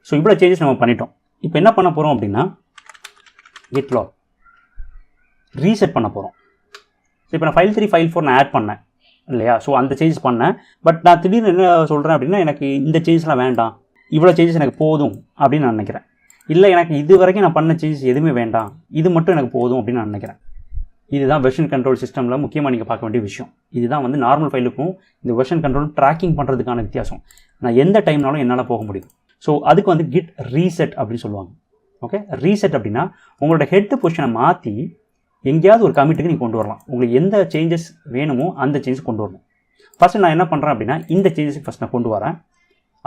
So இவ்வளோ changes நம்ம பண்ணிட்டோம். இப்போ என்ன பண்ண போகிறோம் அப்படின்னா git log ரீசெட் பண்ண போகிறோம். ஸோ இப்போ நான் ஃபைல் 3 ஃபைல் 4 நான் ஆட் பண்ணேன் இல்லையா? ஸோ அந்த சேஞ்சஸ் பண்ணேன். பட் நான் திடீர்னு என்ன சொல்கிறேன் அப்படின்னா எனக்கு இந்த சேஞ்சஸ்லாம் வேண்டாம், இவ்வளோ சேஞ்சஸ் எனக்கு போதும் அப்படின்னு நான் நினைக்கிறேன். இல்லை எனக்கு இது வரைக்கும் நான் பண்ண சேஞ்சஸ் எதுவுமே வேண்டாம், இது மட்டும் எனக்கு போதும் அப்படின்னு நான் நினைக்கிறேன். இதுதான் வெர்ஷன் கண்ட்ரோல் சிஸ்டமில் முக்கியமாக நீங்கள் பார்க்க வேண்டிய விஷயம். இதுதான் வந்து நார்மல் ஃபைலுக்கும் இந்த வெர்ஷன் கண்ட்ரோல் ட்ராக்கிங் பண்ணுறதுக்கான வித்தியாசம். நான் எந்த டைம்னாலும் என்னால் போக முடியும். ஸோ அதுக்கு வந்து கிட் ரீசெட் அப்படின்னு சொல்லுவாங்க. ஓகே, ரீசெட் அப்படின்னா உங்களோட ஹெட் பொசிஷனை மாற்றி எங்கேயாவது ஒரு கமிட்டுக்கு நீங்கள் கொண்டு வரலாம். உங்களுக்கு எந்த சேஞ்சஸ் வேணுமோ அந்த சேஞ்சஸ் கொண்டு வரணும். ஃபஸ்ட்டு நான் என்ன பண்ணுறேன் அப்படின்னா இந்த சேஞ்சஸுக்கு ஃபஸ்ட் நான் கொண்டு வரேன்.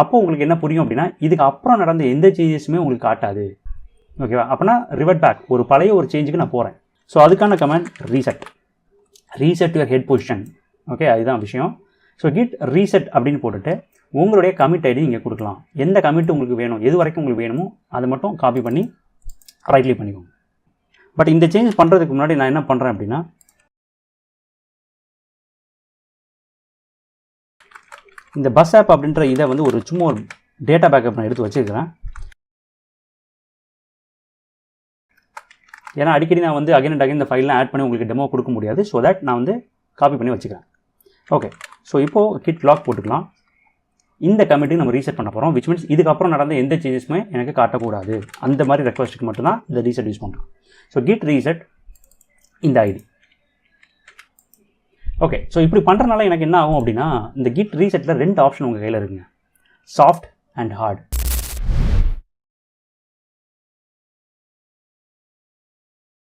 அப்போது உங்களுக்கு என்ன புரியும் அப்படின்னா இதுக்கு அப்புறம் நடந்த எந்த சேஞ்சஸுமே உங்களுக்கு காட்டாது. ஓகேவா? அப்படின்னா ரிவர்ட் பேக் ஒரு பழைய ஒரு சேஞ்சுக்கு நான் போகிறேன். ஸோ அதுக்கான comment reset your head position. Okay, அதுதான் விஷயம். ஸோ கிட் ரீசெட் அப்படின்னு போட்டுட்டு உங்களுடைய கமிட் ஐடி நீங்கள் கொடுக்கலாம். எந்த கமிட் உங்களுக்கு வேணும், எது வரைக்கும் உங்களுக்கு வேணுமோ அதை மட்டும் காப்பி பண்ணி ரைட் கிளிக் பண்ணிக்கோங்க. பட் இந்த சேஞ்ச் பண்ணுறதுக்கு முன்னாடி நான் என்ன பண்ணுறேன் அப்படின்னா இந்த பஸ் ஆப் அப்படின்ற இதை வந்து ஒரு சும்மா ஒரு டேட்டா பேக்கப் நான் எடுத்து வச்சுருக்கிறேன். ஏன்னா அடிக்கடி நான் வந்து அகைன் அண்ட் அகைன் இந்த ஃபைல்லாம் ஆட் பண்ணி உங்களுக்கு டெமோ கொடுக்க முடியாது. ஸோ தட் நான் வந்து காப்பி பண்ணி வச்சுக்கிறேன். ஓகே, ஸோ இப்போது கிட் லாக் போட்டுக்கலாம். இந்த கமிட்டிக்கு நம்ம ரீசெட் பண்ண போகிறோம். விச் மீன்ஸ் இதுக்கப்புறம் நடந்த எந்த சேஞ்சஸுமே எனக்கு காட்டக்கூடாது. அந்த மாதிரி ரெக்வஸ்ட்டுக்கு மட்டும்தான் இந்த ரீசெட் யூஸ் பண்ணுறோம். ஸோ கிட் ரீசெட் இந்த ஐடி. ஓகே, ஸோ இப்படி பண்ணுறதுனால எனக்கு என்ன ஆகும் அப்படின்னா இந்த கிட் ரீசெட்டில் 2 ஆப்ஷன் உங்கள் கையில் இருக்குங்க, சாஃப்ட் அண்ட் ஹார்ட்.